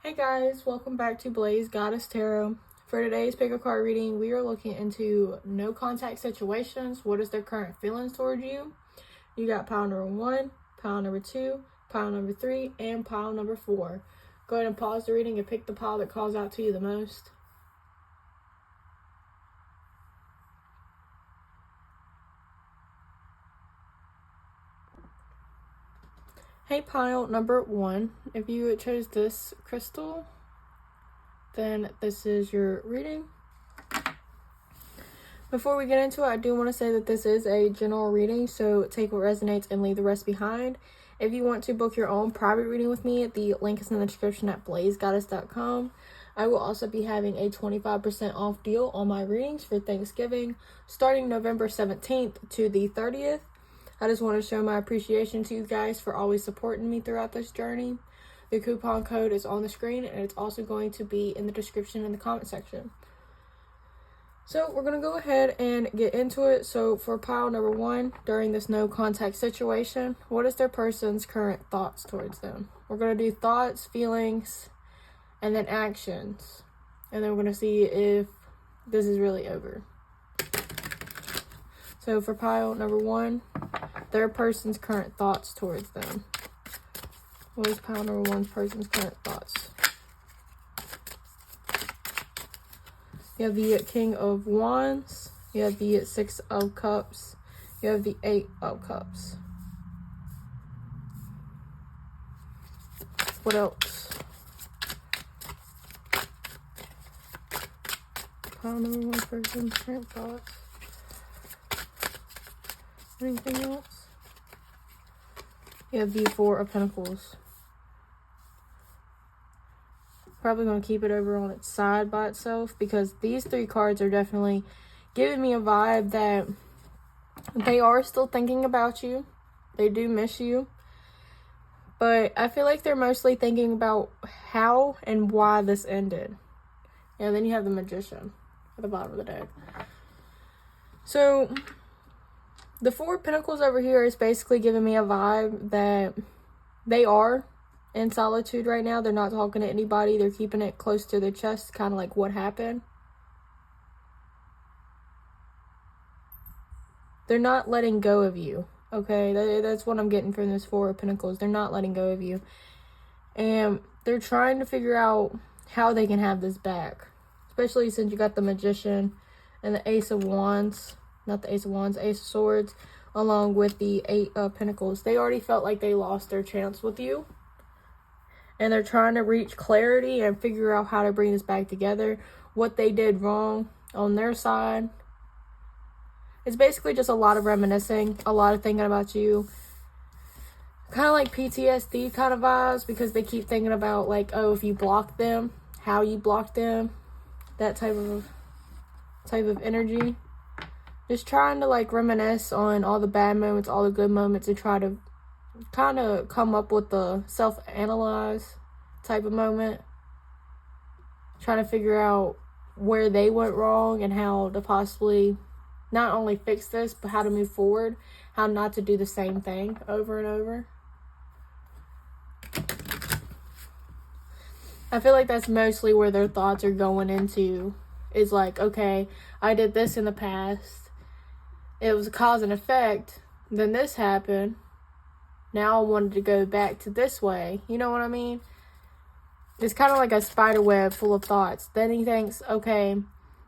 Hey guys, welcome back to Blaze Goddess Tarot. For today's pick a card reading, we are looking into no contact situations. What is their current feelings towards you? You got pile number 1, pile number 2, pile number 3, and pile number 4. Go ahead and pause the reading and pick the pile that calls out to you the most. Hey, pile number 1, if you chose this crystal, then this is your reading. Before we get into it, I do want to say that this is a general reading, so take what resonates and leave the rest behind. If you want to book your own private reading with me, the link is in the description at BlazedGoddess.com. I will also be having a 25% off deal on my readings for Thanksgiving, starting November 17th to the 30th. I just want to show my appreciation to you guys for always supporting me throughout this journey. The coupon code is on the screen, and it's also going to be in the description in the comment section. So we're going to go ahead and get into it. So for pile number 1, during this no contact situation, what is their person's current thoughts towards them? We're going to do thoughts, feelings, and then actions. And then we're going to see if this is really over. So for pile number 1, their person's current thoughts towards them. What is pile number 1's person's current thoughts? You have the King of Wands. You have the 6 of Cups. You have the 8 of Cups. What else? Pile number 1 person's current thoughts. Anything else? You have the 4 of Pentacles. Probably going to keep it over on its side by itself, because these 3 cards are definitely giving me a vibe that they are still thinking about you. They do miss you. But I feel like they're mostly thinking about how and why this ended. And then you have the Magician at the bottom of the deck. So the 4 of Pentacles over here is basically giving me a vibe that they are in solitude right now. They're not talking to anybody. They're keeping it close to their chest, kind of like what happened. They're not letting go of you, okay? That's what I'm getting from this 4 of Pentacles. They're not letting go of you. And they're trying to figure out how they can have this back. Especially since you got the Magician and the Ace of Wands. Not the Ace of Wands, Ace of Swords. Along with the 8 of Pentacles. They already felt like they lost their chance with you. And they're trying to reach clarity and figure out how to bring this back together. What they did wrong on their side. It's basically just a lot of reminiscing. A lot of thinking about you. Kind of like PTSD kind of vibes. Because they keep thinking about, like, oh, if you blocked them. How you blocked them. That type of energy. Just trying to, like, reminisce on all the bad moments. All the good moments. And try to kind of come up with the self-analyze type of moment. Trying to figure out where they went wrong and how to possibly not only fix this, but how to move forward. How not to do the same thing over and over. I feel like that's mostly where their thoughts are going into. Is like, okay, I did this in the past. It was a cause and effect. Then this happened. Now I wanted to go back to this way. You know what I mean? It's kind of like a spider web full of thoughts. Then he thinks, okay,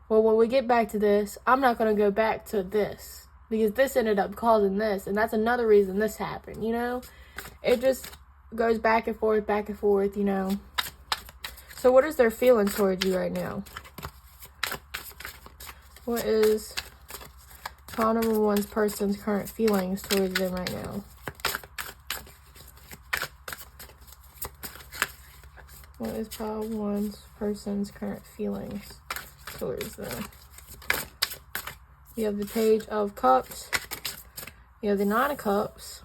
well, when we get back to this, I'm not going to go back to this. Because this ended up causing this. And that's another reason this happened, you know? It just goes back and forth, you know? So what is their feelings towards you right now? What is pile number 1's person's current feelings towards them right now? What is pile 1's person's current feelings towards them? You have the Page of Cups. You have the 9 of Cups.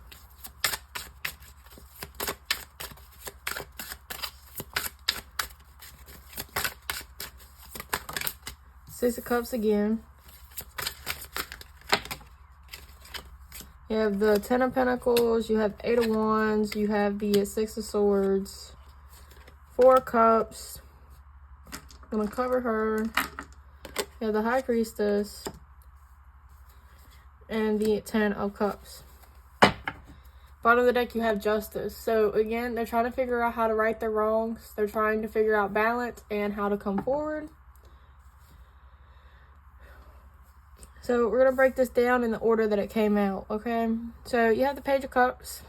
Six of Cups again. You have the 10 of Pentacles. You have 8 of Wands. You have the 6 of Swords. Four of Cups. I'm going to cover her. You have the High Priestess. And the 10 of Cups. Bottom of the deck, you have Justice. So, again, they're trying to figure out how to right their wrongs. They're trying to figure out balance and how to come forward. So, we're going to break this down in the order that it came out, okay? So, you have the Page of Cups.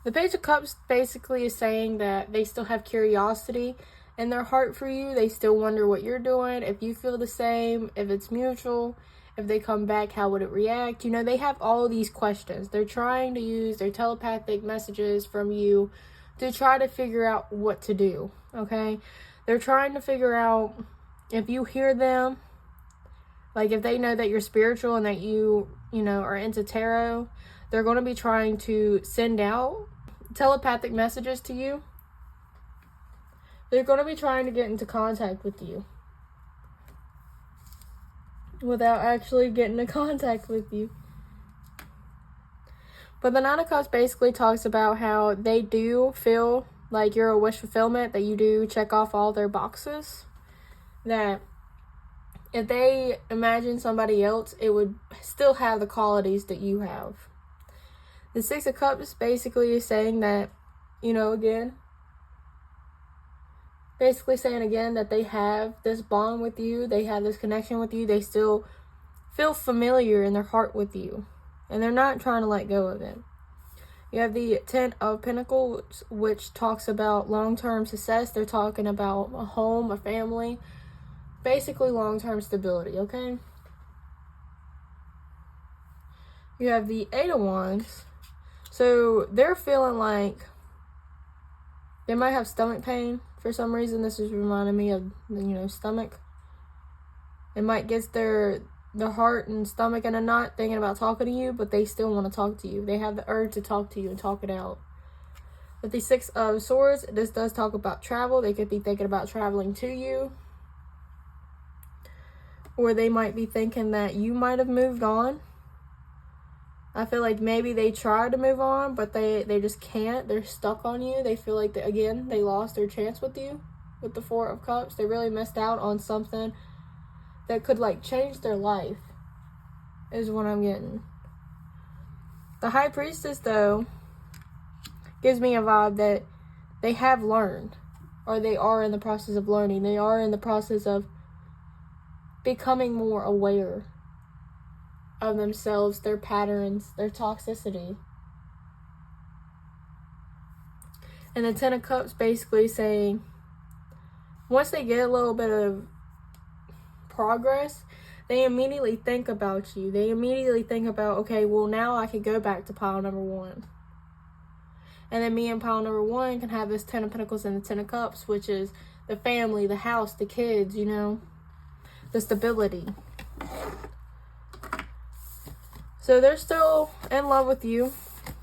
The Page of Cups basically is saying that they still have curiosity in their heart for you. They still wonder what you're doing, if you feel the same, if it's mutual. If they come back, how would it react? You know, they have all these questions. They're trying to use their telepathic messages from you to try to figure out what to do, okay? They're trying to figure out if you hear them, like if they know that you're spiritual and that you know, are into tarot, they're going to be trying to send out telepathic messages to you. They're going to be trying to get into contact with you without actually getting in contact with you. But the Nine of Cups basically talks about how they do feel like you're a wish fulfillment, that you do check off all their boxes. That if they imagine somebody else, it would still have the qualities that you have. The Six of Cups basically is saying that, you know, again, basically saying again that they have this bond with you, they have this connection with you, they still feel familiar in their heart with you, and they're not trying to let go of it. You have the 10 of Pentacles, which talks about long-term success. They're talking about a home, a family, basically long-term stability, okay? You have the 8 of Wands. So they're feeling like they might have stomach pain for some reason. This is reminding me of, you know, stomach. It might get their heart and stomach in a knot thinking about talking to you, but they still want to talk to you. They have the urge to talk to you and talk it out. With the 6 of Swords, this does talk about travel. They could be thinking about traveling to you. Or they might be thinking that you might have moved on. I feel like maybe they tried to move on, but they just can't. They're stuck on you. They feel like, they lost their chance with you. With the 4 of Cups, they really missed out on something that could, like, change their life, is what I'm getting. The High Priestess, though, gives me a vibe that they have learned, or they are in the process of learning. They are in the process of becoming more aware of themselves, their patterns, their toxicity. And the 10 of Cups basically saying, once they get a little bit of progress, they immediately think about you. They immediately think about, okay, well, now I can go back to pile number 1. And then me and pile number 1 can have this 10 of Pentacles and the 10 of Cups, which is the family, the house, the kids, you know, the stability. So they're still in love with you.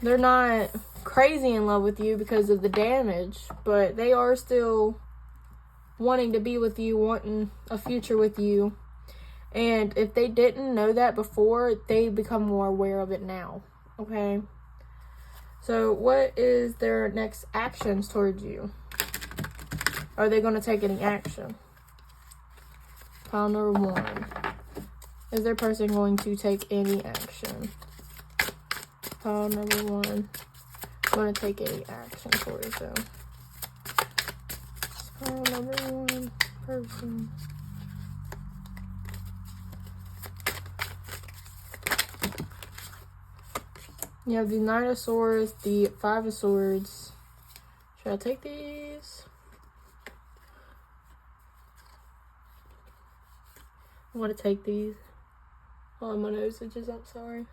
They're not crazy in love with you because of the damage, but they are still wanting to be with you, wanting a future with you. And if they didn't know that before, they become more aware of it now, okay? So what is their next actions towards you? Are they going to take any action? Pile number 1. Is their person going to take any action? Pile number 1. Going to take any action towards them. Pile number 1. Person. You have the 9 of Swords, the 5 of Swords. Should I take these? I want to take these. Oh, my nose itches up, sorry.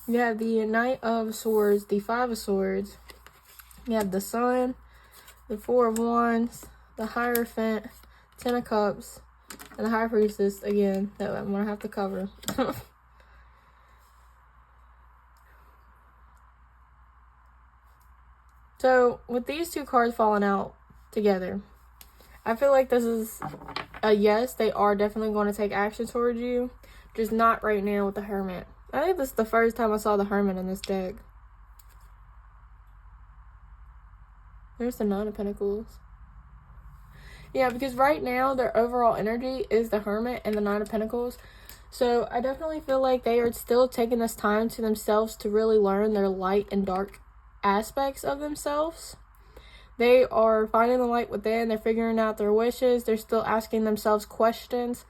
You have the Knight of Swords, the 5 of Swords. You have the Sun, the 4 of Wands, the Hierophant, 10 of Cups, and the High Priestess, again, that I'm going to have to cover. So, with these two cards falling out together, I feel like this is a yes, they are definitely going to take action towards you. Just not right now with the Hermit. I think this is the first time I saw the Hermit in this deck. There's the Nine of Pentacles. Yeah, because right now their overall energy is the Hermit and the Nine of Pentacles. So I definitely feel like they are still taking this time to themselves to really learn their light and dark aspects of themselves. They are finding the light within. They're figuring out their wishes. They're still asking themselves questions.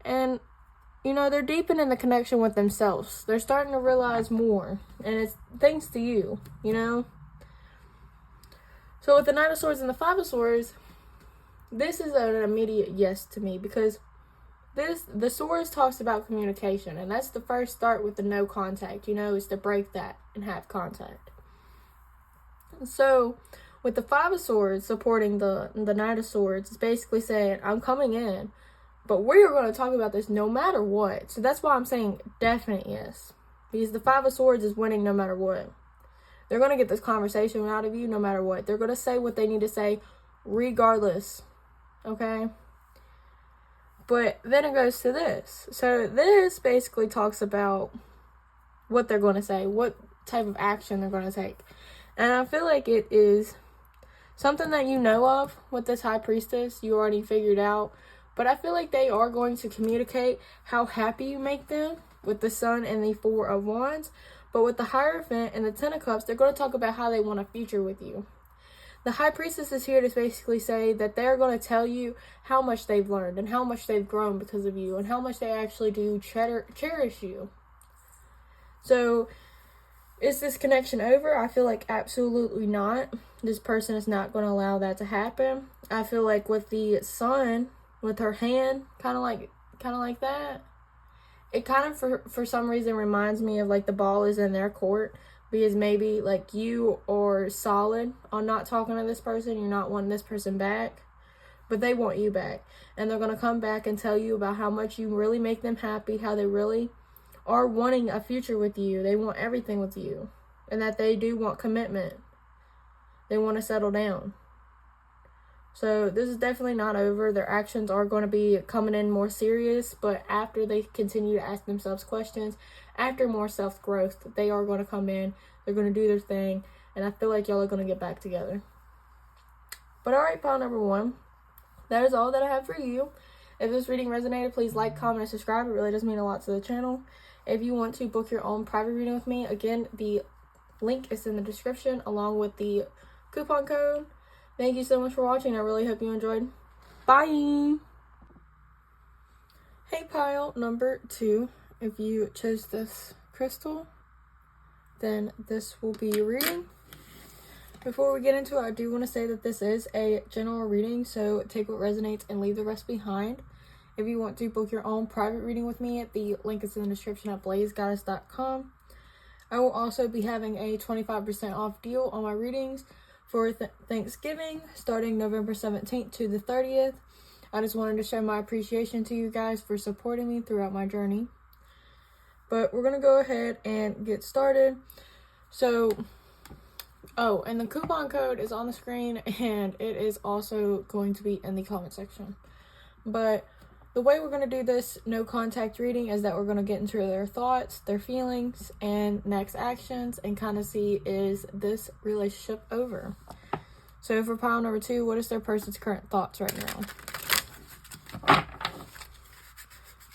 And, you know, they're deepening the connection with themselves. They're starting to realize more. And it's thanks to you, you know. So with the Knight of Swords and the Five of Swords, this is an immediate yes to me, because the Swords talks about communication, and that's the first start with the no contact, you know, is to break that and have contact. So with the Five of Swords supporting the Knight of Swords, it's basically saying, I'm coming in, but we are going to talk about this no matter what. So that's why I'm saying definite yes, because the Five of Swords is winning no matter what. They're going to get this conversation out of you no matter what. They're going to say what they need to say regardless. Okay? But then it goes to this. So this basically talks about what they're going to say, what type of action they're going to take. And I feel like it is something that you know of with this High Priestess. You already figured out. But I feel like they are going to communicate how happy you make them with the Sun and the Four of Wands. But with the Hierophant and the Ten of Cups, they're going to talk about how they want a future with you. The High Priestess is here to basically say that they're going to tell you how much they've learned and how much they've grown because of you and how much they actually do cherish you. So, is this connection over? I feel like absolutely not. This person is not going to allow that to happen. I feel like with the Sun, with her hand, kind of like that, it kind of for some reason reminds me of like the ball is in their court. Because maybe, like, you are solid on not talking to this person. You're not wanting this person back. But they want you back. And they're going to come back and tell you about how much you really make them happy. How they really are wanting a future with you. They want everything with you. And that they do want commitment. They want to settle down. So, this is definitely not over. Their actions are going to be coming in more serious. But after they continue to ask themselves questions, after more self-growth, they are going to come in. They're going to do their thing. And I feel like y'all are going to get back together. But alright, pile number 1. That is all that I have for you. If this reading resonated, please like, comment, and subscribe. It really does mean a lot to the channel. If you want to book your own private reading with me, again, the link is in the description along with the coupon code. Thank you so much for watching. I really hope you enjoyed. Bye! Hey, pile number 2. If you chose this crystal, then this will be your reading. Before we get into it, I do want to say that this is a general reading, so take what resonates and leave the rest behind. If you want to book your own private reading with me, the link is in the description at BlazedGoddessTarot. I will also be having a 25% off deal on my readings for Thanksgiving, starting November 17th to the 30th. I just wanted to show my appreciation to you guys for supporting me throughout my journey. But we're going to go ahead and get started. So, oh, and the coupon code is on the screen, and it is also going to be in the comment section. But the way we're going to do this no contact reading is that we're going to get into their thoughts, their feelings, and next actions, and kind of see, is this relationship over? So for pile number 2, what is their person's current thoughts right now?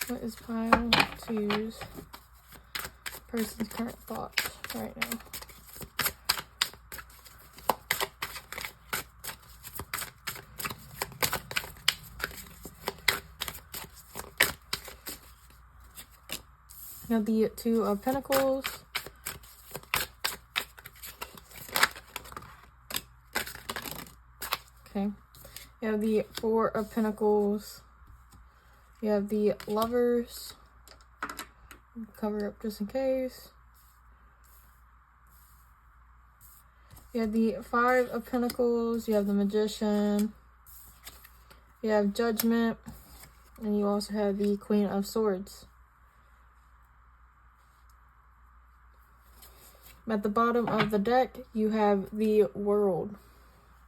What is pile 2's person's current thoughts right now? Now the Two of Pentacles. Okay. You have the Four of Pentacles. You have the Lovers. Cover up just in case. You have the Five of Pentacles. You have the Magician. You have Judgment. And you also have the Queen of Swords. At the bottom of the deck, you have the World.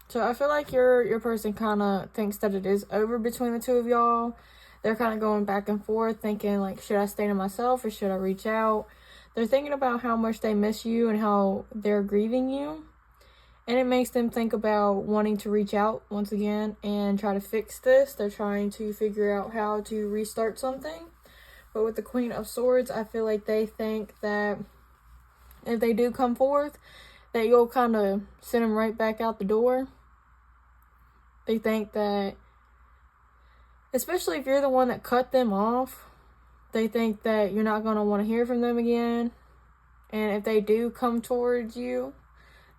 So I feel like your person kind of thinks that it is over between the two of y'all. They're kind of going back and forth, thinking like, should I stay to myself or should I reach out? They're thinking about how much they miss you and how they're grieving you. And it makes them think about wanting to reach out once again and try to fix this. They're trying to figure out how to restart something. But with the Queen of Swords, I feel like they think that if they do come forth, that you'll kind of send them right back out the door. They think that, especially if you're the one that cut them off, they think that you're not going to want to hear from them again. And if they do come towards you,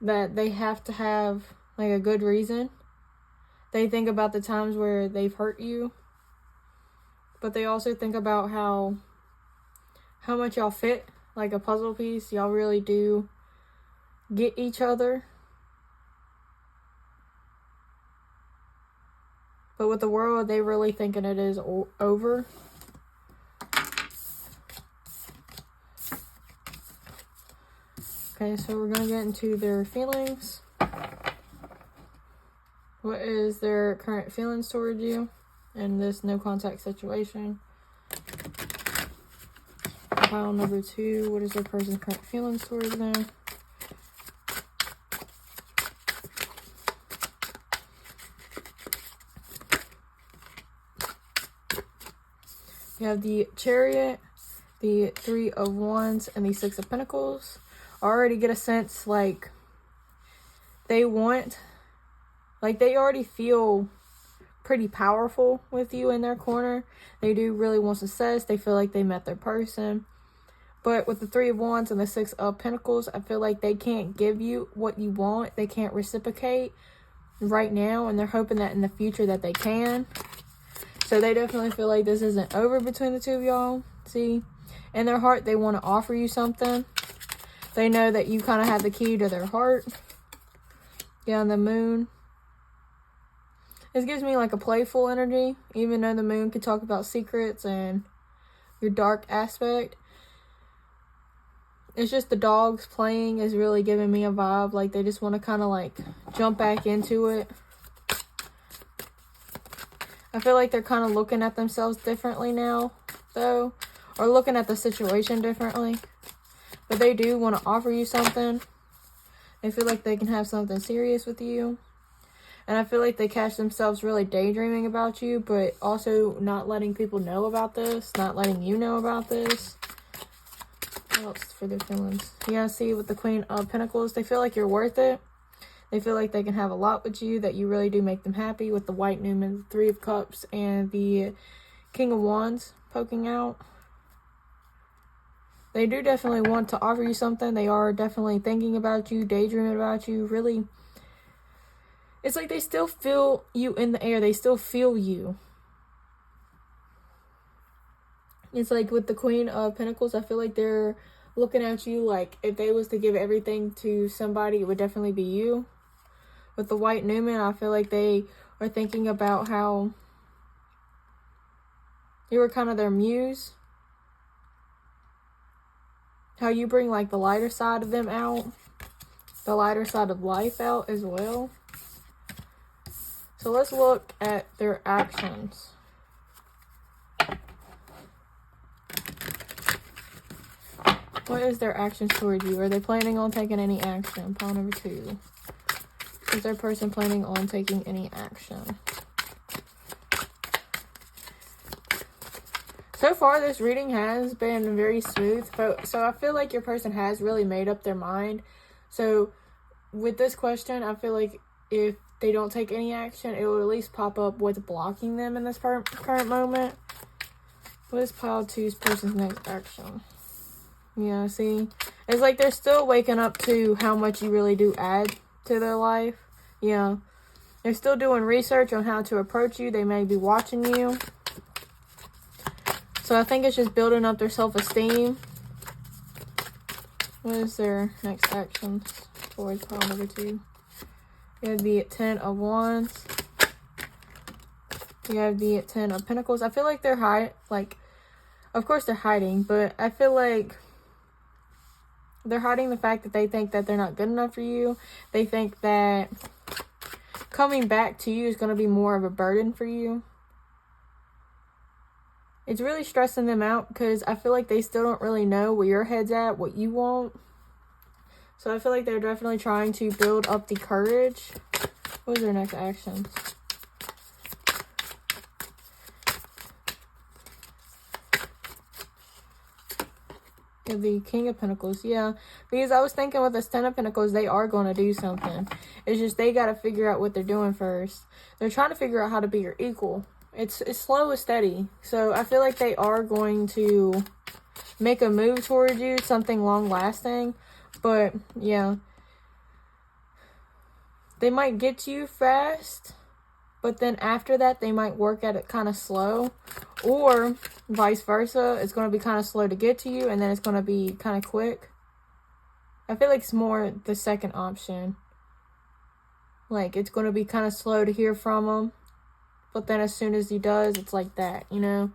that they have to have like a good reason. They think about the times where they've hurt you, but they also think about how much y'all fit like a puzzle piece. Y'all really do get each other. But with the World, they really thinking it is over. Okay, so we're going to get into their feelings. What is their current feelings towards you in this no contact situation? Pile number 2, what is their person's current feelings towards them? You have the Chariot, the 3 of Wands, and the 6 of Pentacles. I already get a sense like they already feel pretty powerful with you in their corner. They do really want success. They feel like they met their person. But with the 3 of Wands and the 6 of Pentacles, I feel like they can't give you what you want. They can't reciprocate right now, and they're hoping that in the future that they can. So they definitely feel like this isn't over between the two of y'all. See, in their heart, they want to offer you something. They know that you kind of have the key to their heart. Yeah, and the Moon. This gives me like a playful energy, even though the Moon could talk about secrets and your dark aspect. It's just the dogs playing is really giving me a vibe. Like they just want to kind of like jump back into it. I feel like they're kind of looking at themselves differently now, though. Or looking at the situation differently. But they do want to offer you something. They feel like they can have something serious with you. And I feel like they catch themselves really daydreaming about you, but also not letting people know about this. Not letting you know about this. What else for their feelings? Yeah, see, with the Queen of Pentacles, they feel like you're worth it. They feel like they can have a lot with you, that you really do make them happy. With the White Newman, the 3 of Cups, and the King of Wands poking out. They do definitely want to offer you something. They are definitely thinking about you, daydreaming about you. Really, it's like they still feel you in the air. They still feel you. It's like with the Queen of Pentacles, I feel like they're looking at you like if they was to give everything to somebody, it would definitely be you. With the White Newman, I feel like they are thinking about how you were kind of their muse. How you bring like the lighter side of them out. The lighter side of life out as well. So let's look at their actions. What is their actions toward you? Are they planning on taking any action? Pile number 2. Is their person planning on taking any action? So far, this reading has been very smooth. So I feel like your person has really made up their mind. So with this question, I feel like if they don't take any action, it will at least pop up what's blocking them in this current moment. What is pile 2's person's next action? Yeah, see? It's like they're still waking up to how much you really do add to their life. Yeah. They're still doing research on how to approach you. They may be watching you. So I think it's just building up their self-esteem. What is their next actions towards pile number 2? You have the 10 of Wands. You have the 10 of Pentacles. I feel like they're of course they're hiding, but I feel like they're hiding the fact that they think that they're not good enough for you. They think that coming back to you is going to be more of a burden for you. It's really stressing them out because I feel like they still don't really know where your head's at, what you want. So I feel like they're definitely trying to build up the courage. What is their next actions? The King of Pentacles, yeah. Because I was thinking with the Ten of Pentacles, they are going to do something. It's just they got to figure out what they're doing first. They're trying to figure out how to be your equal. It's slow and steady. So I feel like they are going to make a move towards you, something long-lasting. But, yeah. They might get to you fast, but then after that, they might work at it kind of slow. Or vice versa, it's going to be kind of slow to get to you, and then it's going to be kind of quick. I feel like it's more the second option. Like, it's going to be kind of slow to hear from him, but then as soon as he does, it's like that, you know?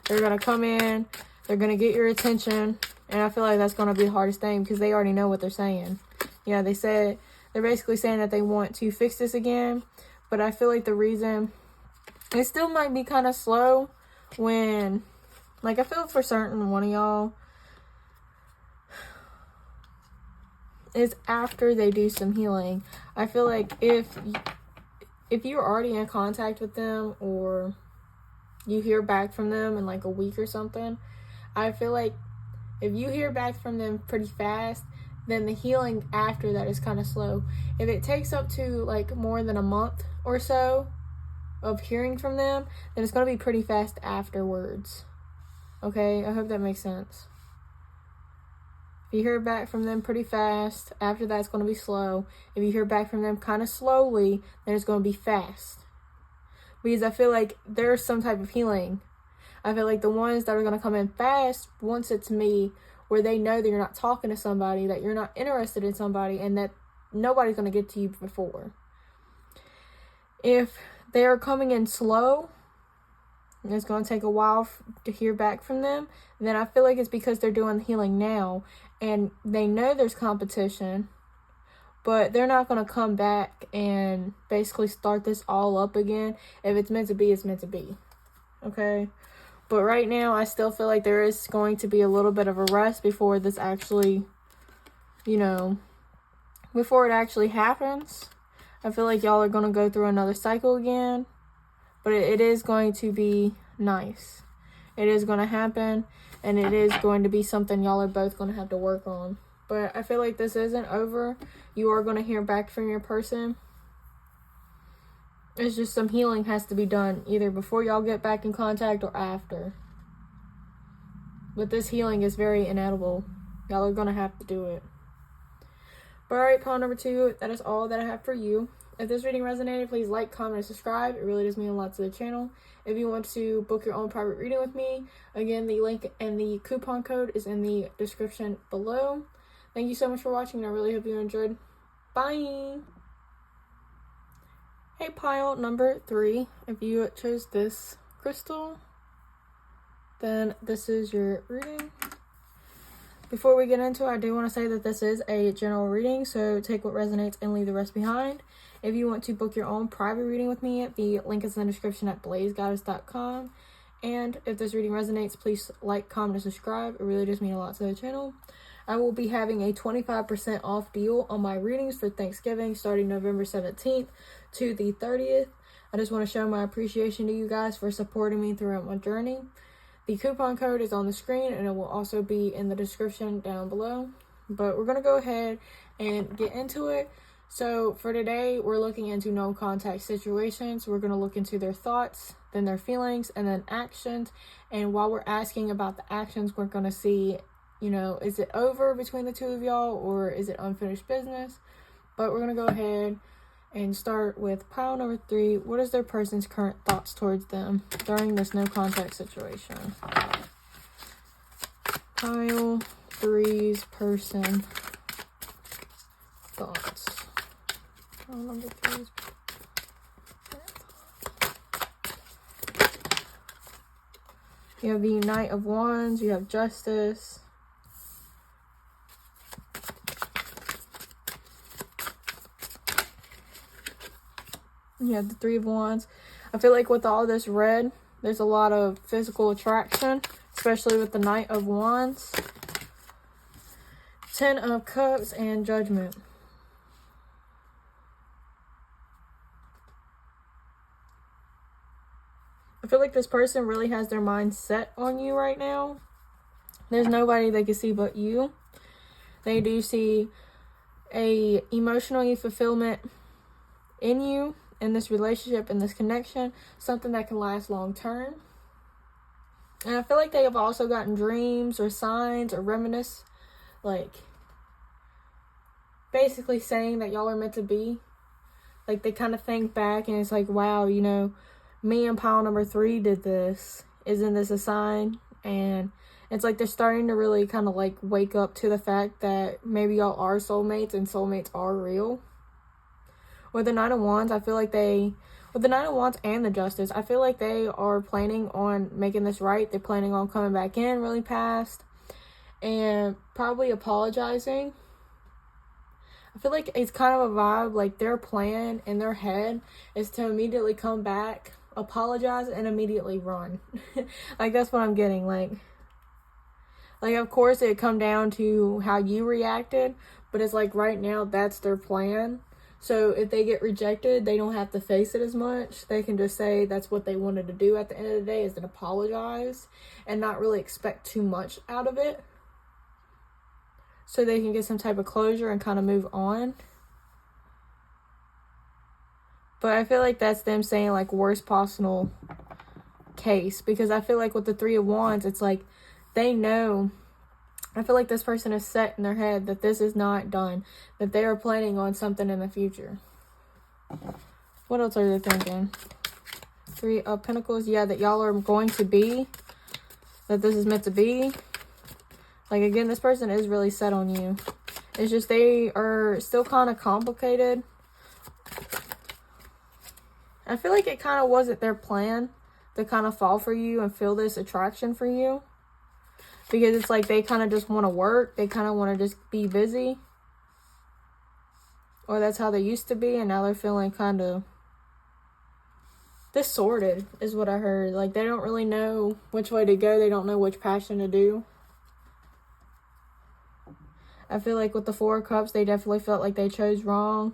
They're going to come in, they're going to get your attention, and I feel like that's going to be the hardest thing because they already know what they're saying. Yeah, they're basically saying that they want to fix this again, but I feel like the reason it still might be kind of slow when, like, I feel for certain one of y'all is after they do some healing. I feel like if you're already in contact with them or you hear back from them in like a week or something, I feel like if you hear back from them pretty fast, then the healing after that is kind of slow. If it takes up to like more than a month or so of hearing from them, then it's going to be pretty fast afterwards. Okay, I hope that makes sense. If you hear back from them pretty fast, after that it's going to be slow. If you hear back from them kind of slowly, then it's going to be fast. Because I feel like there's some type of healing. I feel like the ones that are going to come in fast, once it's me, where they know that you're not talking to somebody, that you're not interested in somebody, and that nobody's going to get to you before. If they're coming in slow, and it's going to take a while to hear back from them, then I feel like it's because they're doing the healing now, and they know there's competition, but they're not going to come back and basically start this all up again. If it's meant to be, it's meant to be. Okay? But right now, I still feel like there is going to be a little bit of a rest before this actually, you know, before it actually happens. I feel like y'all are going to go through another cycle again. But it is going to be nice. It is going to happen. And it is going to be something y'all are both going to have to work on. But I feel like this isn't over. You are going to hear back from your person. It's just some healing has to be done. Either before y'all get back in contact or after. But this healing is very inevitable. Y'all are going to have to do it. But alright, pile number 2, that is all that I have for you. If this reading resonated, please like, comment, and subscribe. It really does mean a lot to the channel. If you want to book your own private reading with me, again, the link and the coupon code is in the description below. Thank you so much for watching, and I really hope you enjoyed. Bye! Hey, pile number 3, if you chose this crystal, then this is your reading. Before we get into it, I do want to say that this is a general reading, so take what resonates and leave the rest behind. If you want to book your own private reading with me, the link is in the description at BlazedGoddessTarot. And if this reading resonates, please like, comment, and subscribe. It really does mean a lot to the channel. I will be having a 25% off deal on my readings for Thanksgiving starting November 17th to the 30th. I just want to show my appreciation to you guys for supporting me throughout my journey. The coupon code is on the screen and it will also be in the description down below. But we're going to go ahead and get into it. So for today, we're looking into no contact situations. We're going to look into their thoughts, then their feelings, and then actions. And while we're asking about the actions, we're going to see, you know, is it over between the two of y'all or is it unfinished business? But we're going to go ahead and start with pile number 3. What is their person's current thoughts towards them during this no contact situation? Pile 3's person thoughts. Pile number 3's. You have the Knight of Wands. You have Justice. You have the Three of Wands. I feel like with all this red, there's a lot of physical attraction, especially with the Knight of Wands. Ten of Cups and Judgment. I feel like this person really has their mind set on you right now. There's nobody they can see but you. They do see a emotional fulfillment in you, in this relationship, in this connection, something that can last long term. And I feel like they have also gotten dreams or signs or reminisce, like basically saying that y'all are meant to be. Like they kind of think back and it's like, wow, you know, me and pile number 3 did this. Isn't this a sign? And it's like they're starting to really kind of like wake up to the fact that maybe y'all are soulmates and soulmates are real. With the Knight of Wands, I feel like with the Knight of Wands and the Justice, I feel like they are planning on making this right. They're planning on coming back in really fast and probably apologizing. I feel like it's kind of a vibe, like their plan in their head is to immediately come back, apologize, and immediately run. Like, that's what I'm getting. Like, of course, it come down to how you reacted, but it's like right now, that's their plan. So if they get rejected, they don't have to face it as much. They can just say that's what they wanted to do at the end of the day, is to apologize and not really expect too much out of it, so they can get some type of closure and kind of move on. But I feel like that's them saying like worst possible case, because I feel like with the 3 of Wands, it's like they know. I feel like this person is set in their head that this is not done, that they are planning on something in the future. What else are they thinking? 3 of Pentacles. Yeah, that y'all are going to be, that this is meant to be. Like, again, this person is really set on you. It's just they are still kind of complicated. I feel like it kind of wasn't their plan to kind of fall for you and feel this attraction for you. Because it's like they kind of just want to work. They kind of want to just be busy. Or that's how they used to be. And now they're feeling kind of disordered is what I heard. Like, they don't really know which way to go. They don't know which passion to do. I feel like with the 4 of Cups, they definitely felt like they chose wrong.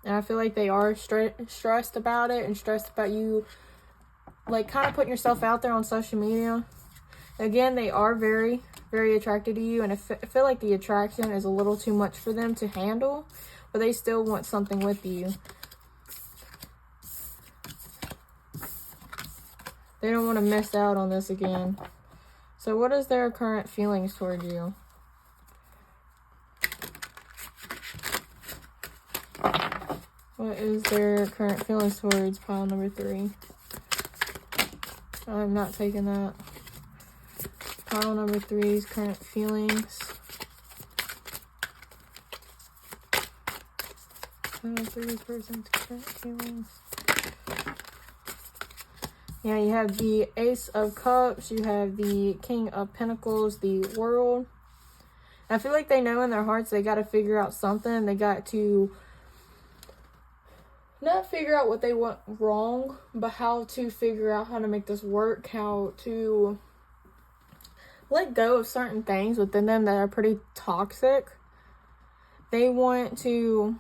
And I feel like they are stressed about it. And stressed about you, like, kind of putting yourself out there on social media. Again, they are very, very attracted to you. And I feel like the attraction is a little too much for them to handle. But they still want something with you. They don't want to miss out on this again. So what is their current feelings towards you? What is their current feelings towards pile number 3? I'm not taking that. Pile number 3's current feelings. Pile 3 person's current feelings. Yeah, you have the Ace of Cups. You have the King of Pentacles, the World. I feel like they know in their hearts they got to figure out something. They got to not figure out what they want wrong, but how to figure out how to make this work, how to let go of certain things within them that are pretty toxic. They want to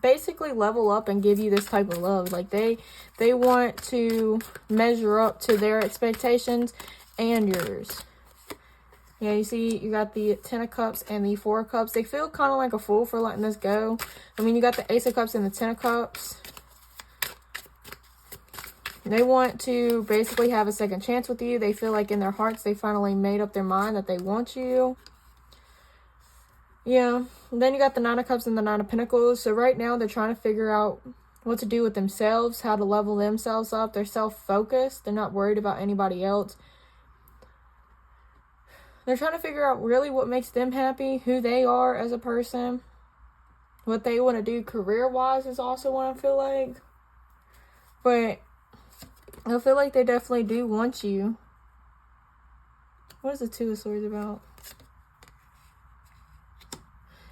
basically level up and give you this type of love. Like they want to measure up to their expectations and yours. Yeah, you see, you got the 10 of Cups and the 4 of Cups. They feel kind of like a fool for letting this go. I mean, you got the Ace of Cups and the 10 of Cups. They want to basically have a second chance with you. They feel like in their hearts they finally made up their mind that they want you. Yeah. And then you got the 9 of Cups and the 9 of Pentacles. So right now they're trying to figure out what to do with themselves, how to level themselves up. They're self-focused. They're not worried about anybody else. They're trying to figure out really what makes them happy, who they are as a person, what they want to do career-wise is also what I feel like. But I feel like they definitely do want you. What is the 2 of Swords about?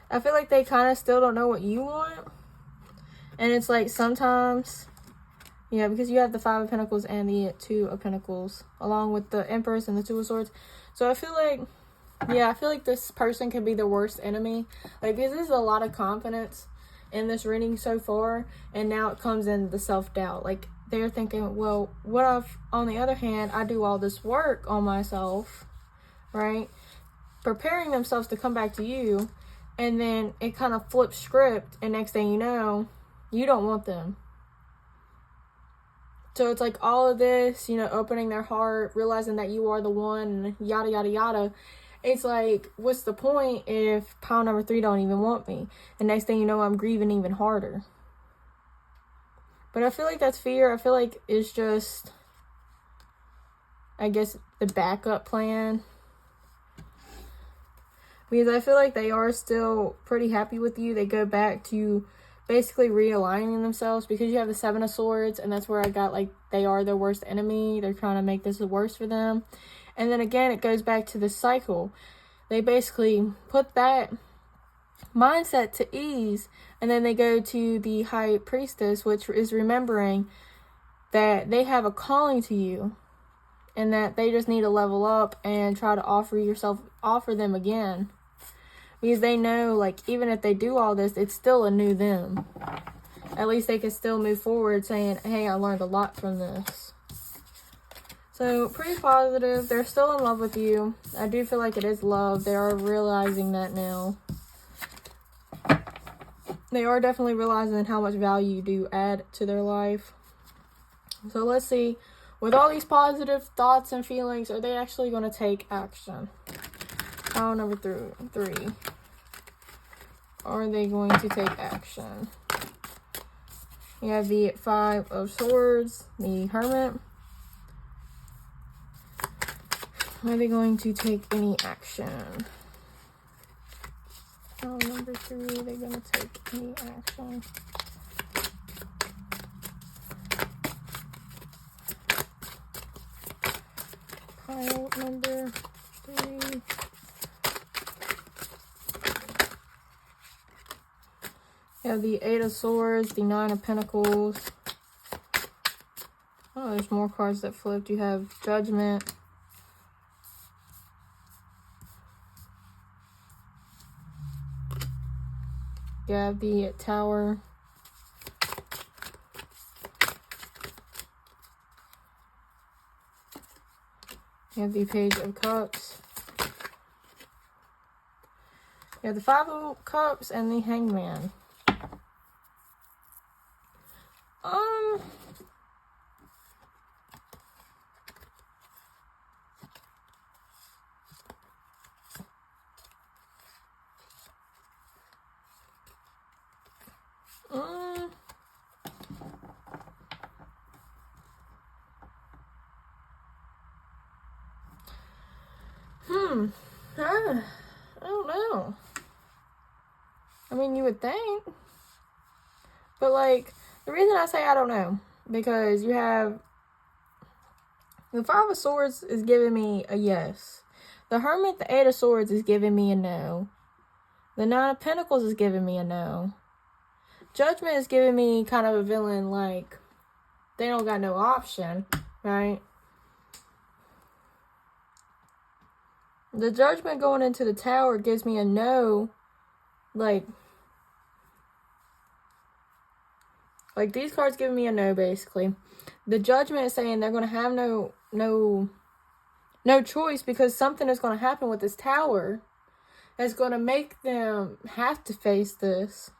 I feel like they kind of still don't know what you want. And it's like sometimes, yeah, because you have the 5 of Pentacles and the 2 of Pentacles, along with the Empress and the 2 of Swords. So I feel like, yeah, I feel like this person could be the worst enemy. Like, because there's a lot of confidence in this reading so far, and now it comes in the self-doubt. Like, they're thinking, well, what if, on the other hand, I do all this work on myself, right? Preparing themselves to come back to you, and then it kind of flips script, and next thing you know, you don't want them. So it's like all of this, you know, opening their heart, realizing that you are the one, yada, yada, yada. It's like, what's the point if pile number 3 don't even want me? And next thing you know, I'm grieving even harder. But I feel like that's fear. I feel like it's just, I guess, the backup plan. Because I feel like they are still pretty happy with you. They go back to basically realigning themselves, because you have the 7 of Swords, and that's where I got, like, they are their worst enemy. They're trying to make this worse for them. And then again, it goes back to the cycle. They basically put that mindset to ease, and then they go to the High Priestess, which is remembering that they have a calling to you, and that they just need to level up and try to offer them again. Because they know, like, even if they do all this, it's still a new them. At least they can still move forward saying, hey, I learned a lot from this. So, pretty positive. They're still in love with you. I do feel like it is love. They are realizing that now. They are definitely realizing how much value you do add to their life. So, let's see. With all these positive thoughts and feelings, are they actually going to take action? Pile number 3. Are they going to take action? You have the 5 of Swords, the Hermit. Are they going to take any action? Pile number 3, are they going to take any action? Pile number 3. You have the 8 of Swords, the 9 of Pentacles. Oh, there's more cards that flipped. You have Judgment. You have the Tower. You have the Page of Cups. You have the 5 of Cups and the Hangman. I don't know. I mean, you would think. But, like, the reason I say I don't know, because you have the 5 of Swords is giving me a yes. The Hermit, the 8 of Swords is giving me a no. The 9 of Pentacles is giving me a no. Judgment is giving me kind of a villain, like, they don't got no option, right? The Judgment going into the Tower gives me a no, like these cards giving me a no, basically. The Judgment is saying they're going to have no choice, because something is going to happen with this Tower that's going to make them have to face this.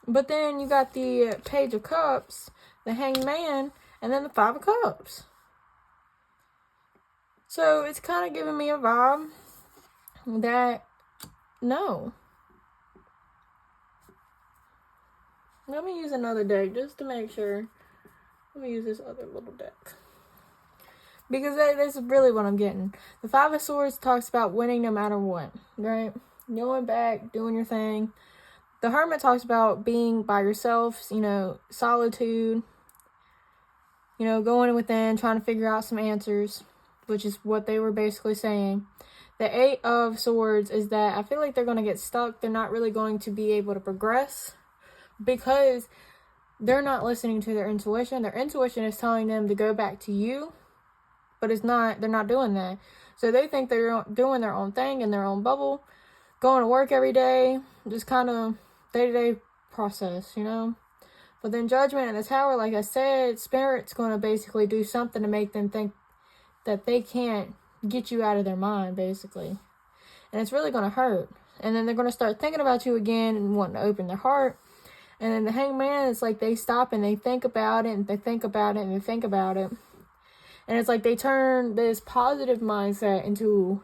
But then you got the Page of Cups, the Hanged Man, and then the 5 of Cups. So it's kind of giving me a vibe that no. Let me use another deck just to make sure. Let me use this other little deck. Because that's really what I'm getting. The 5 of Swords talks about winning no matter what, right? Going back, doing your thing. The Hermit talks about being by yourself, you know, solitude. You know, going within, trying to figure out some answers, which is what they were basically saying. The 8 of Swords is that I feel like they're going to get stuck. They're not really going to be able to progress because they're not listening to their intuition. Their intuition is telling them to go back to you, but it's not, they're not doing that. So they think they're doing their own thing in their own bubble, going to work every day, just kind of day-to-day process, you know? But then Judgment and the Tower, like I said, Spirit's going to basically do something to make them think that they can't get you out of their mind, basically. And it's really going to hurt. And then they're going to start thinking about you again and wanting to open their heart. And then the Hangman, it's like they stop and they think about it and they think about it and they think about it. And it's like they turn this positive mindset into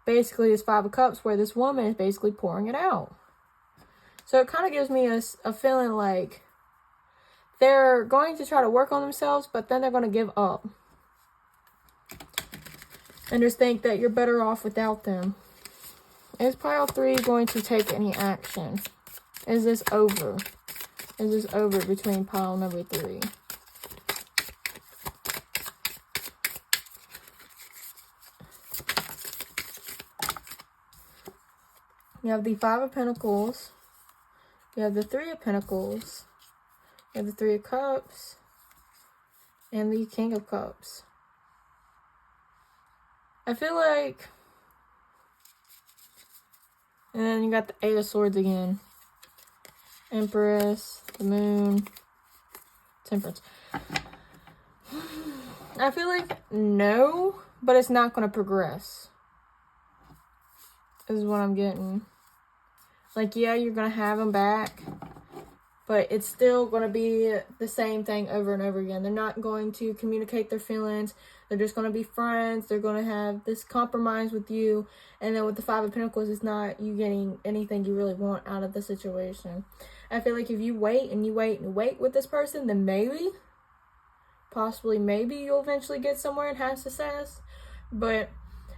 basically this Five of Cups where this woman is basically pouring it out. So it kind of gives me a feeling like they're going to try to work on themselves, but then they're going to give up. And just think that you're better off without them. Is pile 3 going to take any action? Is this over? Is this over between pile number 3? You have the Five of Pentacles. You have the Three of Pentacles. You have the Three of Cups. And the King of Cups. I feel like... And then you got the Eight of Swords again. Empress, the Moon, Temperance. I feel like no, but it's not going to progress. Is what I'm getting. Like, yeah, you're going to have them back, but it's still going to be the same thing over and over again. They're not going to communicate their feelings. They're just going to be friends. They're going to have this compromise with you. And then with the Five of Pentacles, it's not you getting anything you really want out of the situation. I feel like if you wait and you wait and wait with this person, then maybe, possibly maybe you'll eventually get somewhere and have success. But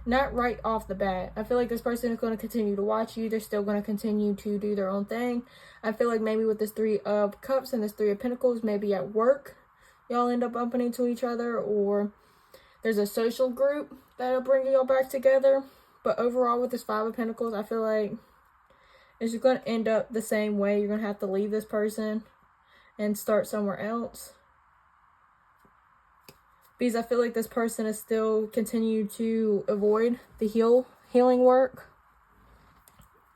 not right off the bat. I feel like this person is going to continue to watch you. They're still going to continue to do their own thing. I feel like maybe with this Three of Cups and this Three of Pentacles, maybe at work, y'all end up bumping into each other, or there's a social group that'll bring y'all back together. But overall, with this Five of Pentacles, I feel like it's just going to end up the same way. You're going to have to leave this person and start somewhere else. Because I feel like this person is still continue to avoid the healing work.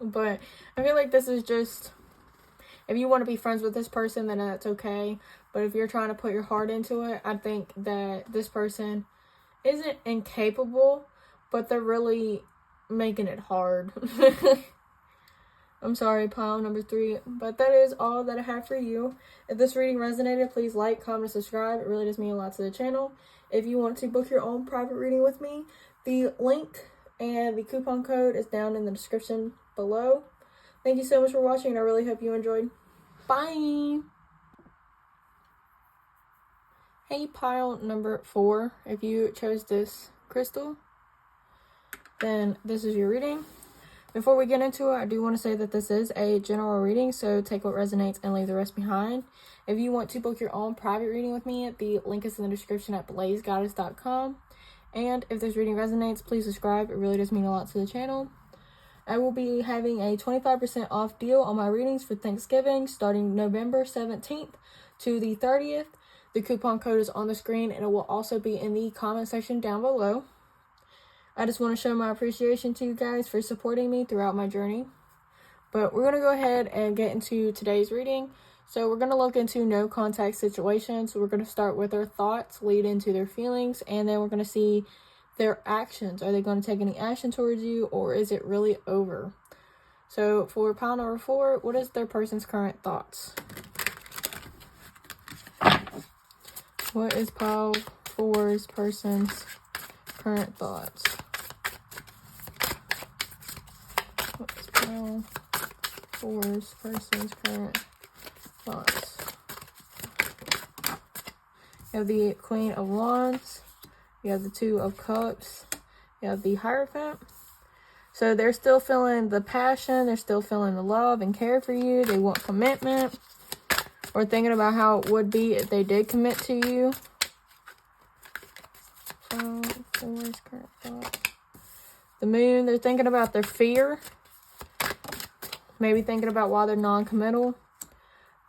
But I feel like this is just, if you want to be friends with this person, then that's okay. But if you're trying to put your heart into it, I think that this person isn't incapable, but they're really making it hard. I'm sorry, pile number 3. But that is all that I have for you. If this reading resonated, please like, comment, subscribe. It really does mean a lot to the channel. If you want to book your own private reading with me, the link and the coupon code is down in the description below. Thank you so much for watching, and I really hope you enjoyed. Bye! Hey, pile number 4. If you chose this crystal, then this is your reading. Before we get into it, I do want to say that this is a general reading, so take what resonates and leave the rest behind. If you want to book your own private reading with me, the link is in the description at BlazedGoddessTarot. And if this reading resonates, please subscribe. It really does mean a lot to the channel. I will be having a 25% off deal on my readings for Thanksgiving starting November 17th to the 30th. The coupon code is on the screen, and it will also be in the comment section down below. I just want to show my appreciation to you guys for supporting me throughout my journey. But we're going to go ahead and get into today's reading. So we're going to look into no contact situations. We're going to start with their thoughts, lead into their feelings, and then we're going to see their actions. Are they going to take any action towards you, or is it really over? So for pile number 4, what is their person's current thoughts? What is pile 4's person's current thoughts? What's pile 4's person's current thoughts? You have the Queen of Wands. You have the Two of Cups. You have the Hierophant. So they're still feeling the passion. They're still feeling the love and care for you. They want commitment. Or thinking about how it would be if they did commit to you. So, 4's current thoughts. The Moon, they're thinking about their fear. Maybe thinking about why they're non-committal.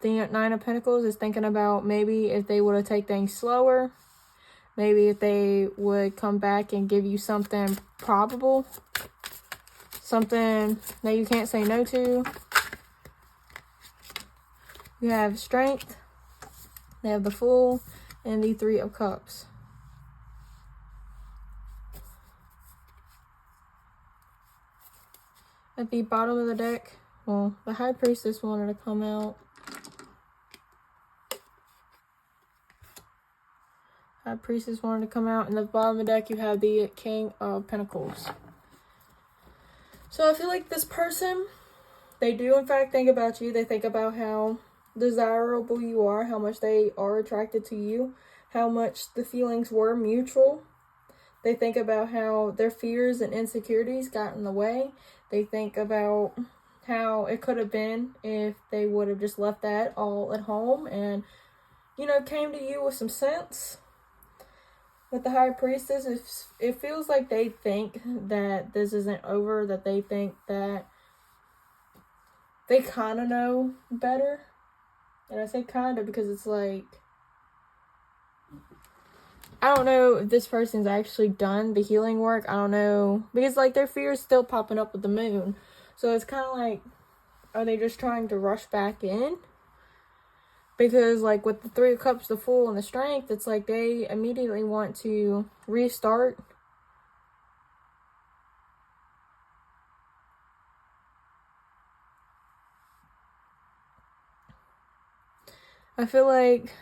The Nine of Pentacles is thinking about maybe if they would have taken things slower. Maybe if they would come back and give you something probable, something that you can't say no to. You have Strength, they have the Fool, and the Three of Cups. At the bottom of the deck, well, the High Priestess wanted to come out. High Priestess wanted to come out. And at the bottom of the deck, you have the King of Pentacles. So I feel like this person, they do in fact think about you. They think about how desirable you are, how much they are attracted to you, how much the feelings were mutual. They think about how their fears and insecurities got in the way. They think about how it could have been if they would have just left that all at home and, you know, came to you with some sense. With the High Priestess, it feels like they think that this isn't over, that they think that they kind of know better. And I say kind of because it's like, I don't know if this person's actually done the healing work. I don't know. Because, like, their fear is still popping up with the moon. So it's kind of like, are they just trying to rush back in? Because, like, with the Three of Cups, the Fool, and the Strength, it's like they immediately want to restart. I feel like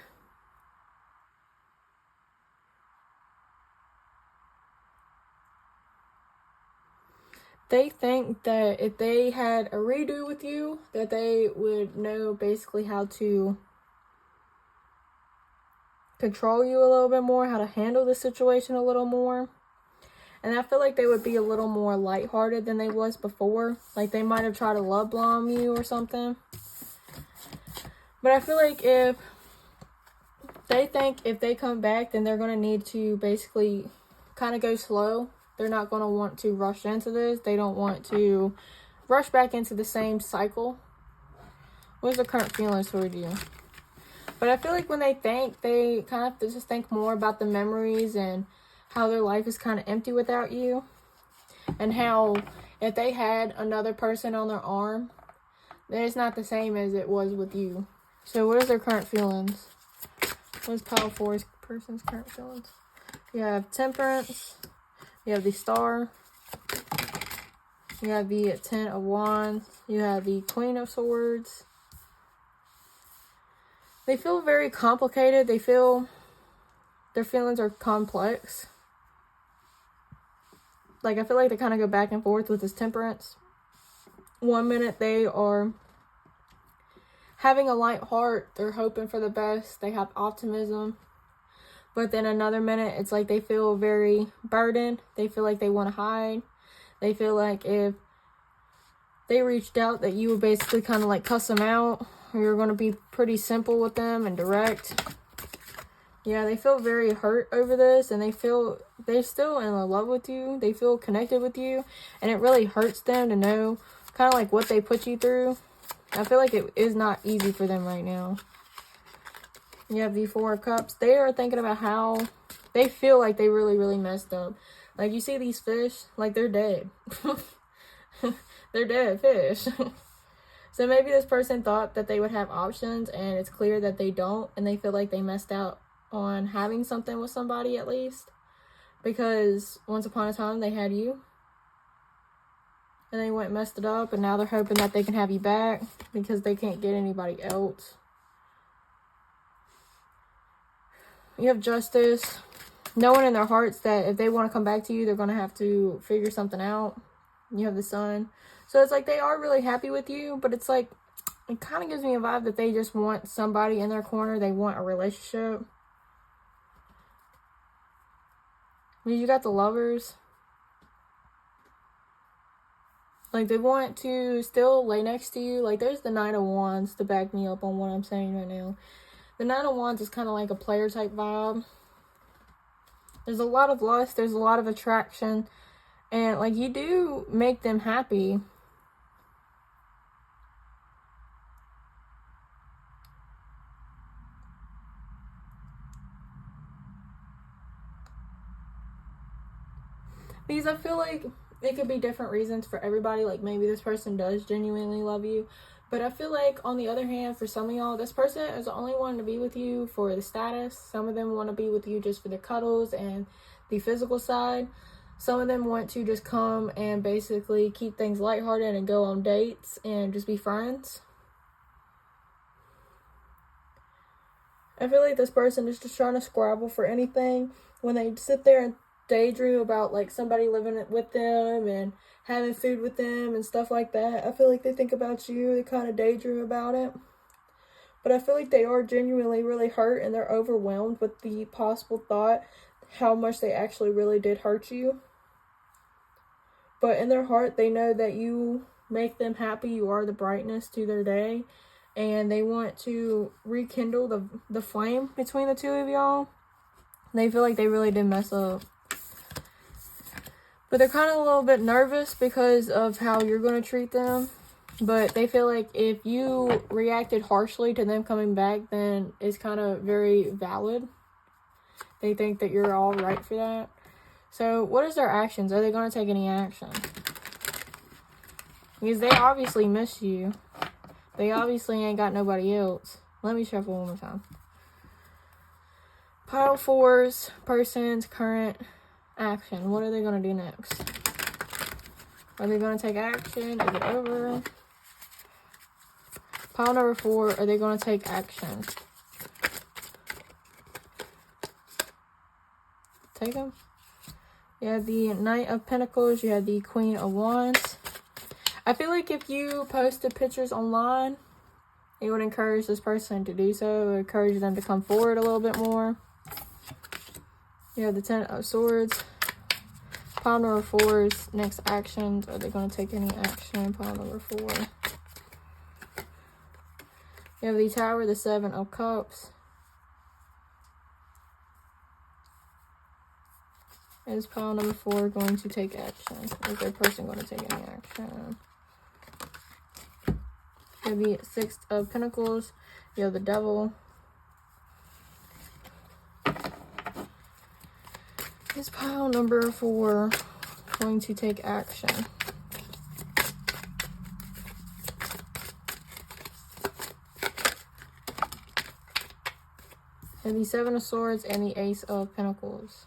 they think that if they had a redo with you, that they would know basically how to control you a little bit more, how to handle the situation a little more. And I feel like they would be a little more lighthearted than they was before. Like, they might have tried to love bomb you or something. But I feel like if they think if they come back, then they're going to need to basically kind of go slow. They're not going to want to rush into this. They don't want to rush back into the same cycle. What's the current feelings toward you? But I feel like when they think, they kind of have to just think more about the memories and how their life is kind of empty without you. And how if they had another person on their arm, then it's not the same as it was with you. So what is their current feelings? What is Pile 4's person's current feelings? You have Temperance. You have the Star. You have the Ten of Wands. You have the Queen of Swords. They feel very complicated. They feel their feelings are complex. Like, I feel like they kind of go back and forth with this Temperance. One minute they are having a light heart. They're hoping for the best. They have optimism. But then another minute, it's like they feel very burdened. They feel like they want to hide. They feel like if they reached out, that you would basically kind of like cuss them out. Or you're going to be pretty simple with them and direct. Yeah, they feel very hurt over this. And they feel they're still in love with you. They feel connected with you. And it really hurts them to know kind of like what they put you through. I feel like it is not easy for them right now. You have the Four of Cups. They are thinking about how they feel like they really, really messed up. Like, you see these fish, like, they're dead. They're dead fish. So maybe this person thought that they would have options, and it's clear that they don't, and they feel like they messed out on having something with somebody at least. Because once upon a time, they had you. And they went and messed it up, and now they're hoping that they can have you back because they can't get anybody else. You have Justice. Knowing in their hearts that if they want to come back to you, they're going to have to figure something out. You have the Sun. So it's like they are really happy with you, but it's like, it kind of gives me a vibe that they just want somebody in their corner. They want a relationship. You got the Lovers. Like, they want to still lay next to you. Like, there's the Knight of Wands to back me up on what I'm saying right now. The Knight of Wands is kind of like a player type vibe. There's a lot of lust. There's a lot of attraction. And, like, you do make them happy. Because I feel like it could be different reasons for everybody. Like, maybe this person does genuinely love you. But I feel like, on the other hand, for some of y'all, this person is the only one to be with you for the status. Some of them want to be with you just for the cuddles and the physical side. Some of them want to just come and basically keep things lighthearted and go on dates and just be friends. I feel like this person is just trying to scrabble for anything. When they sit there and daydream about, like, somebody living with them and having food with them and stuff like that, I feel like they think about you. They kind of daydream about it. But I feel like they are genuinely really hurt, and they're overwhelmed with the possible thought how much they actually really did hurt you. But in their heart, they know that you make them happy. You are the brightness to their day. And they want to rekindle the flame between the two of y'all. They feel like they really did mess up. But they're kind of a little bit nervous because of how you're going to treat them. But they feel like if you reacted harshly to them coming back, then it's kind of very valid. They think that you're all right for that. So what is their actions? Are they going to take any action? Because they obviously miss you. They obviously ain't got nobody else. Let me shuffle one more time. Pile 4's person's current action. What are they going to do next? Are they going to take action? Is it over? Pile number 4, are they going to take action? Take them? You have the Knight of Pentacles. You have the Queen of Wands. I feel like if you posted pictures online, it would encourage this person to do so. It would encourage them to come forward a little bit more. You have the 10 of Swords. Pile number 4's next actions. Are they going to take any action? Pile number 4. You have the Tower, the 7 of Cups. Is pile number 4 going to take action? Is their person going to take any action? You have the 6 of Pentacles. You have the Devil. Is pile number 4 going to take action? You have the 7 of Swords and the Ace of Pentacles.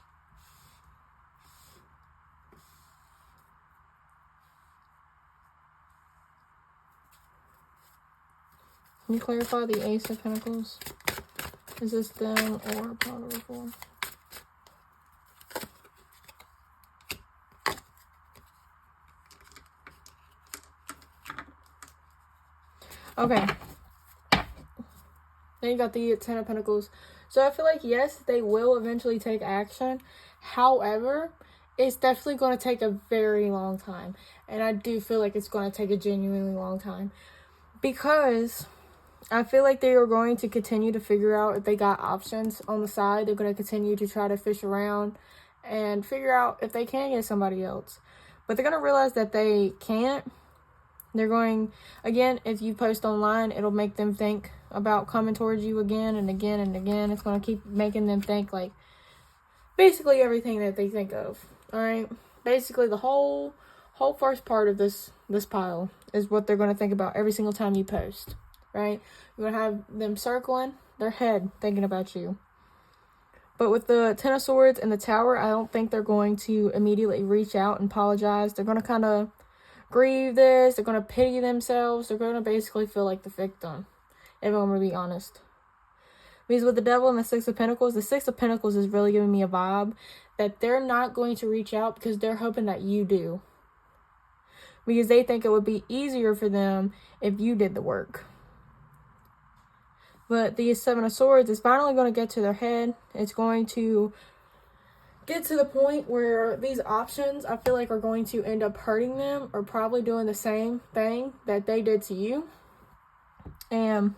Can you clarify the Ace of Pentacles? Is this them or pile number 4? Okay. Then you got the 10 of Pentacles. So I feel like, yes, they will eventually take action. However, it's definitely going to take a very long time. And I do feel like it's going to take a genuinely long time. Because I feel like they are going to continue to figure out if they got options on the side. They're going to continue to try to fish around and figure out if they can get somebody else. But they're going to realize that they can't. They're going, again, if you post online, it'll make them think about coming towards you again and again and again. It's going to keep making them think, like, basically everything that they think of. All right? Basically, the whole first part of this pile is what they're going to think about every single time you post. Right? You're going to have them circling their head thinking about you. But with the 10 of Swords and the Tower, I don't think they're going to immediately reach out and apologize. They're going to kind of grieve this. They're going to pity themselves. They're going to basically feel like the victim, if I'm going to be honest. Because with the Devil and the 6 of Pentacles, the 6 of Pentacles is really giving me a vibe that they're not going to reach out because they're hoping that you do. Because they think it would be easier for them if you did the work. But the 7 of Swords is finally going to get to their head. It's going to get to the point where these options, I feel like, are going to end up hurting them or probably doing the same thing that they did to you. And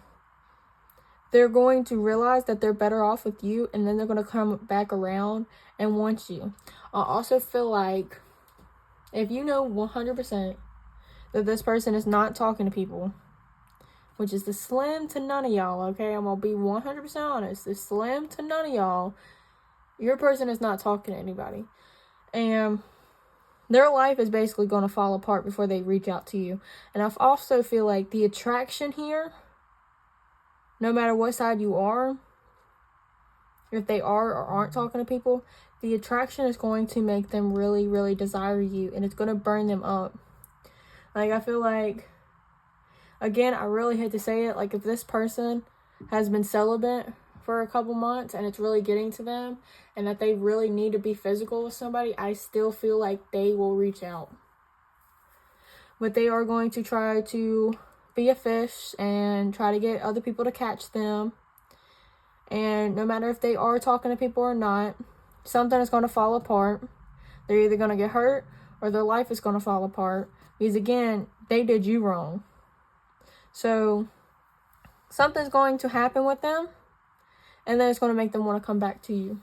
they're going to realize that they're better off with you, and then they're going to come back around and want you. I also feel like if you know 100% that this person is not talking to people, which is the slim to none of y'all, okay? I'm going to be 100% honest. The slim to none of y'all, your person is not talking to anybody. And their life is basically going to fall apart before they reach out to you. And I also feel like the attraction here, no matter what side you are, if they are or aren't talking to people, the attraction is going to make them really, really desire you, and it's going to burn them up. Like, I feel like, again, I really hate to say it, like, if this person has been celibate for a couple months and it's really getting to them and that they really need to be physical with somebody, I still feel like they will reach out. But they are going to try to be a fish and try to get other people to catch them. And no matter if they are talking to people or not, something is going to fall apart. They're either going to get hurt or their life is going to fall apart. Because again, they did you wrong. So something's going to happen with them, and then it's going to make them want to come back to you.